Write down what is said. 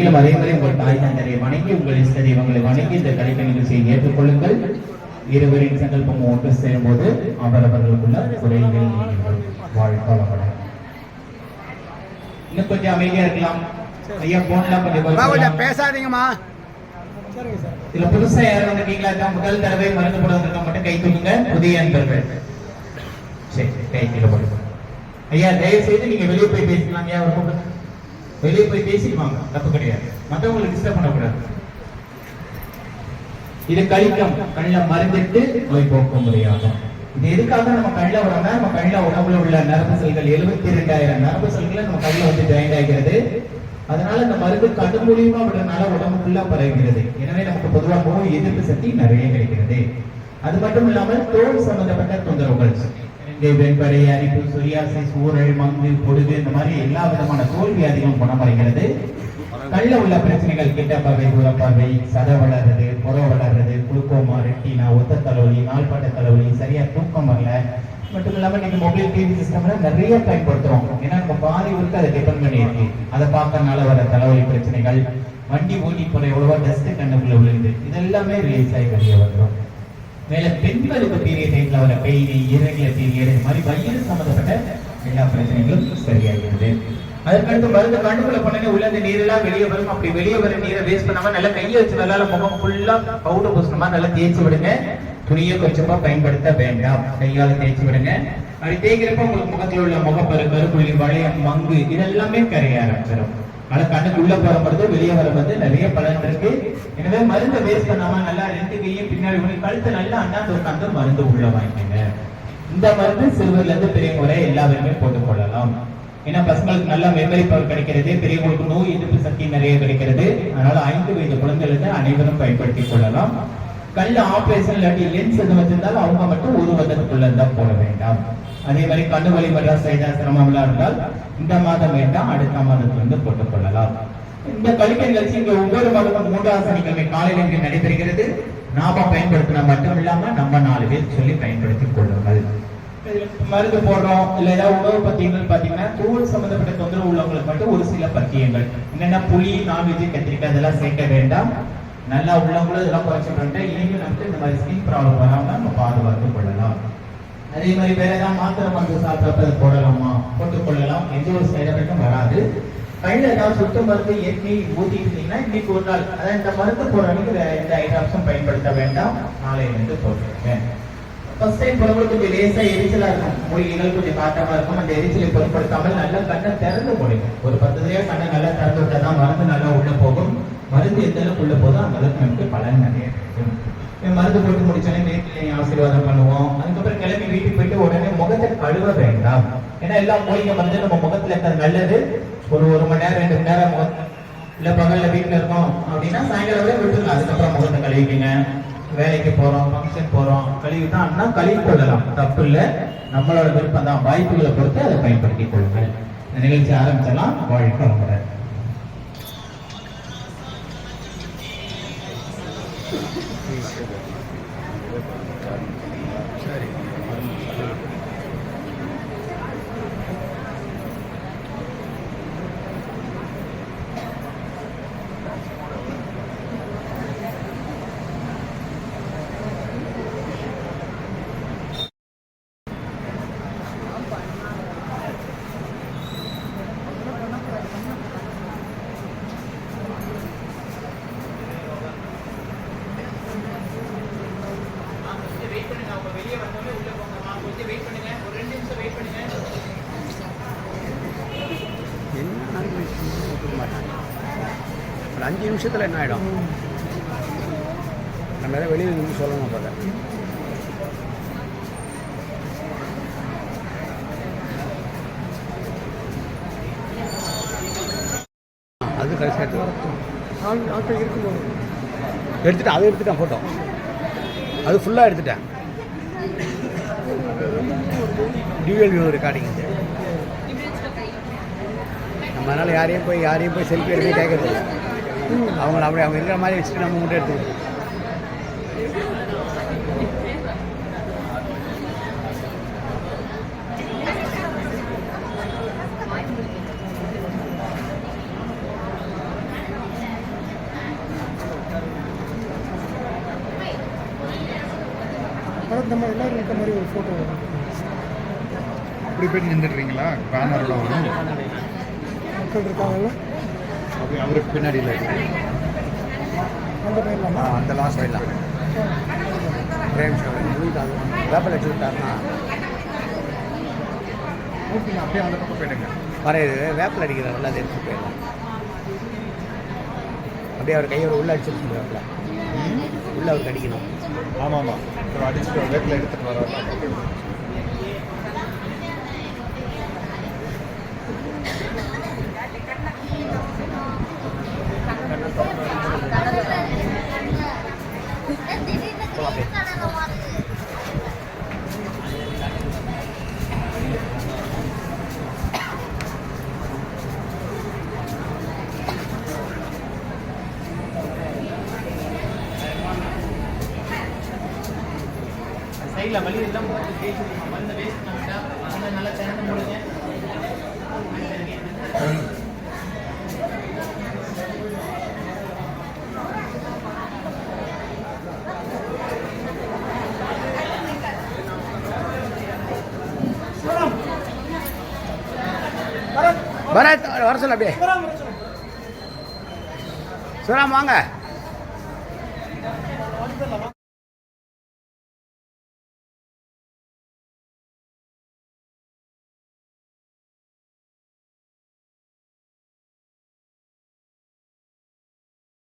நீங்களும் அதே மாதிரி உங்கள் தாய் தந்தரை வணங்கி உங்கள் இஷ்ட தெய்வங்களை வணங்கி இந்த கலைப்பு நிகழ்ச்சியை ஏற்றுக்கொள்ளுங்கள். இருவரின் சங்கல்பம் ஒன்று சேரும்போது அவரவர்களுக்குள்ள குறைகள் வாழ்க்கை. இன்னும் கொஞ்சம் அமைதியா இருக்கலாம் ஐயா. போன்லாம் கொஞ்சம் பேசாதீங்கம்மா. இதுல புதுசா யாரும் வந்திருக்கீங்களா? முதல் தடவை மருந்து போட வந்திருக்க மட்டும் கை தூக்குங்க. புதிய அன்பர்கள் சரி கை கீழே போடுங்க. ஐயா தயவு செய்து நீங்க வெளியே போய் பேசிக்கலாம். ஐயா வெளியே போய் பேசிக்குவாங்க, தப்பு கிடையாது. மற்றவங்களுக்கு டிஸ்டர்ப் பண்ணக்கூடாது. இது கழிக்கம், கண்ணில மருந்துட்டு நோய் போக்க முடியாகும். இது எதுக்காக நம்ம கண்ணில விடாம நம்ம கண்ணில உடம்புல உள்ள நரம்பு செல்கள் 72,000 நரம்பு செல்களை நம்ம கண்ணில வந்து ஜாயின் ஆகிறது. அதனால இந்த மருந்து கண்ணு மூலியமா விடுறதுனால உடம்புக்குள்ள பரவுகிறது. எனவே நமக்கு பொதுவாக நோய் எதிர்ப்பு சக்தி நிறைய கிடைக்கிறது. அது மட்டும் இல்லாமல் தோல் சம்பந்தப்பட்ட தொந்தரவுகள், வெண்படை, அரிப்பு, சொரியாசிஸ், ஊரல், மங்கு, பொடுகு இந்த மாதிரி எல்லா விதமான தோல் வியாதிகளும் குணமடைகிறது. கண்ணில் உள்ள பிரச்சனைகள் கிட்டப்பார்வை, தூரப்பார்வை, சத வளர்றது, புற வளர்றது, குளுக்கோமா, ரெட்டினா, ஒத்த தலைவலி, நாள்பட்ட தலைவலி, சரியா தூக்கம் வரல, மட்டும் இல்லாம நீங்க மொபைல் டிவி சிஸ்டம்ல நிறைய பயன்படுத்துறோம். ஏன்னா நம்ம பாதி ஊருக்கு அதை டிபெண்ட் பண்ணி இருக்கு. அதை பார்க்கறதுனால வர தலைவலி பிரச்சனைகள், வண்டி ஓட்டி போற எவ்வளவோ டஸ்ட் கண்ணுக்குள்ள விழுந்து இதெல்லாமே ரிலீஸ் ஆகி வெளியே வந்துடும். மேல பெண்களுக்கு பீரியட் டைம்ல வர பெயின், இரகுலர் பீரியட், இந்த மாதிரி வயிறு சம்பந்தப்பட்ட எல்லா பிரச்சனைகளும் சரியாகிறது. அதற்கடுத்து மருந்து கண்ணுக்குள்ள பண்ணனே உள்ள இந்த நீரெல்லாம் வெளியே வரும். அப்படி வெளியே வர நீரை வேஸ்ட் பண்ணாம நல்லா கையை வச்சு நல்லா முகம் ஃபுல்லா பவுடர் பூசணுமா நல்லா தேய்ச்சி விடுங்க. துணியை கொஞ்சமா பயன்படுத்த வேண்டாம், கையால தேய்ச்சி விடுங்க. அப்படி தேய்க்கிறப்ப உங்களுக்கு முகத்தில் உள்ள முகப்பரு, கருப்புள்ளி, வளையம், மங்கு இதெல்லாமே கரைய ஆரம்பிச்சிடும். ஆனா கண்ணுக்கு உள்ள போற மருந்து வெளியே வர வந்து நிறைய பலன் இருக்கு. எனவே மருந்தை வேஸ்ட் பண்ணாம நல்லா 2 கையும் பின்னாடி கழுத்தை நல்லா அண்ணாந்து உட்காந்து மருந்து உள்ள வாங்கிக்கங்க. இந்த மருந்து சிறுவர்ல இருந்து பெரியவங்க வரை எல்லாருமே போட்டுக் கொள்ளலாம். ஏன்னா பசங்களுக்கு நல்லா மெமரி பவர் கிடைக்கிறது, பெரியவங்களுக்கு நோய் எதிர்ப்பு சக்தி நிறைய கிடைக்கிறது. அதனால 5 வயது குழந்தைகளுக்கு அனைவரும் பயன்படுத்திக் கொள்ளலாம். கல்ல ஆபரேஷன் இல்லாட்டி லென்ஸ் எதுவும் வச்சிருந்தாலும் அவங்க மட்டும் 1 வருடத்துக்குள்ள இருந்தா போட வேண்டாம். அதே மாதிரி கண்ணு வலி மட்ராஸ் சிரமம்லாம் இருந்தால் இந்த மாதம் வேண்டாம், அடுத்த மாதத்துல இருந்து போட்டுக் கொள்ளலாம். இந்த கலிக்க நிகழ்ச்சி இங்க ஒவ்வொரு மாதமும் 3ஆவது சனிக்கிழமை காலையில் இங்கு நடைபெறுகிறது. நாம பயன்படுத்தினா மட்டும் இல்லாம நம்ம 4 பேர் சொல்லி பயன்படுத்திக் கொள்ளுங்கள். மருந்து போடுறோம் இல்ல ஏதாவது உணவு பத்தியங்கள் பாத்தீங்கன்னா தோல் சம்பந்தப்பட்ட தொந்தரவு உள்ளவங்களுக்கு மட்டும் ஒரு சில பத்தியங்கள் என்னென்ன புளி, நான்வெஜ், கத்திரிக்காய் இதெல்லாம் சேர்க்க வேண்டாம். நல்லா உள்ளவங்களும் இதெல்லாம் குறைச்சி பண்ணிட்டு இனிமே நமக்கு இந்த மாதிரி ஸ்கின் ப்ராப்ளம் வராம நம்ம பாதுகாத்துக் கொள்ளலாம். அதே மாதிரி வேற ஏதாவது மாத்திரை மருந்து சாப்பிட்றப்ப போடலாமா, போட்டுக் கொள்ளலாம். எந்த ஒரு சைடு எஃபெக்டும் வராது. கையில ஏதாவது சுத்த மருந்து ஏற்றி ஊத்திட்டு இருந்தீங்கன்னா இன்னைக்கு ஒரு நாள், அதாவது இந்த மருந்து போற அன்னைக்கு வேற எந்த ஐட்டம்ஸும் பயன்படுத்த வேண்டாம். நாளையிலிருந்து போட்டுருங்க. ஃபர்ஸ்ட் டைம் போடும்போது கொஞ்சம் லேசா எரிச்சலா இருக்கும், மூலிகைகள் கொஞ்சம் காட்டமா இருக்கும். அந்த எரிச்சலை பொருட்படுத்தாமல் நல்லா கண்ணை திறந்து போடுங்க. ஒரு 10 தடவை கண்ணை நல்லா திறந்து விட்டாதான் மருந்து நல்லா உள்ள போகும். மருந்து எந்த அளவுக்கு உள்ள போதும் அந்த அளவுக்கு நமக்கு பலன் நிறைய கிடைக்கும். மருந்து போட்டு முடிச்சோடனே வீட்டில் ஆசீர்வாதம் பண்ணுவோம். அதுக்கப்புறம் கிளம்பி வீட்டுக்கு போயிட்டு உடனே முகத்தை கழுவ வேண்டாம். ஏன்னா எல்லா மூலிகை மருந்து நம்ம முகத்துல இருக்கிறது நல்லது. ஒரு 1 மணி நேரம் 2 மணி நேரம் முகம் இல்ல பகல்ல வீட்டுல இருக்கோம் அப்படின்னா சாயங்காலம் வரை விட்டுருங்க. அதுக்கப்புறம் முகத்தை கழுவிக்குங்க. வேலைக்கு போறோம், ஃபங்க்ஷன் போறோம், கழுவிட்டோம்னா கழுவி கொள்ளலாம், தப்பு இல்லை. நம்மளோட விருப்பம் தான். வாய்ப்புகளை பொறுத்து அதை பயன்படுத்திக் கொள்ளுங்கள். இந்த நிகழ்ச்சி ஆரம்பிச்சலாம். வாழ்க்கை வளமுடன். சரி ஒரு 5 நிமிஷத்தில் என்ன ஆகிடும்? நம்ம எதாவது வெளியில் நின்று சொல்லணும். போல அது கடைசி எடுத்துட்டேன். அதை எடுத்துட்டேன் ஃபோட்டோ. அது ஃபுல்லாக எடுத்துட்டேன். Dual view recording. நம்ம அதனால் யாரையும் போய் செல்ஃபி எடுத்து கேட்கறது இல்லை. அவங்கள அப்படி அவங்க இருக்கிற மாதிரி வச்சுட்டு நம்ம மட்டும் எடுத்துக்கிட்டு இந்த மாதிரி எல்லாரும் இருக்க மாதிரி ஒரு ஃபோட்டோ அப்படி போய் நின்றுடுறீங்களா பேனரோட வரும் மக்கள் இருக்காங்கல்ல அப்படி அவருக்கு பின்னாடி இல்லை அந்த போயிடலாமா அந்த லாஸ்ட் போயிடலாம் பிரேம் வேப்பில் வச்சு விட்டாருன்னா ஓகேங்க அப்படியே அந்த பக்கம் போயிடுங்க வரையுது வேப்பில் அடிக்கிறாருல்ல அதை எடுத்து போயிடலாம் அப்படியே அவர் கையோட உள்ளே அடிச்சுட்டு வேப்பில் உள்ளே அவருக்கு அடிக்கணும் ஆமாம் ஆமாம் அப்புறம் அடிச்சுட்டு வேப்பில் எடுத்துகிட்டு வர சைடில் வலி எல்லாம் போட்டு பேசிட்டு மருந்து வேஸ்ட் பண்ணிட்டா அந்த நல்லா திறந்து முடிஞ்சேன் பரத் வர சொல்ல அப்படியே சிவராம் வாங்க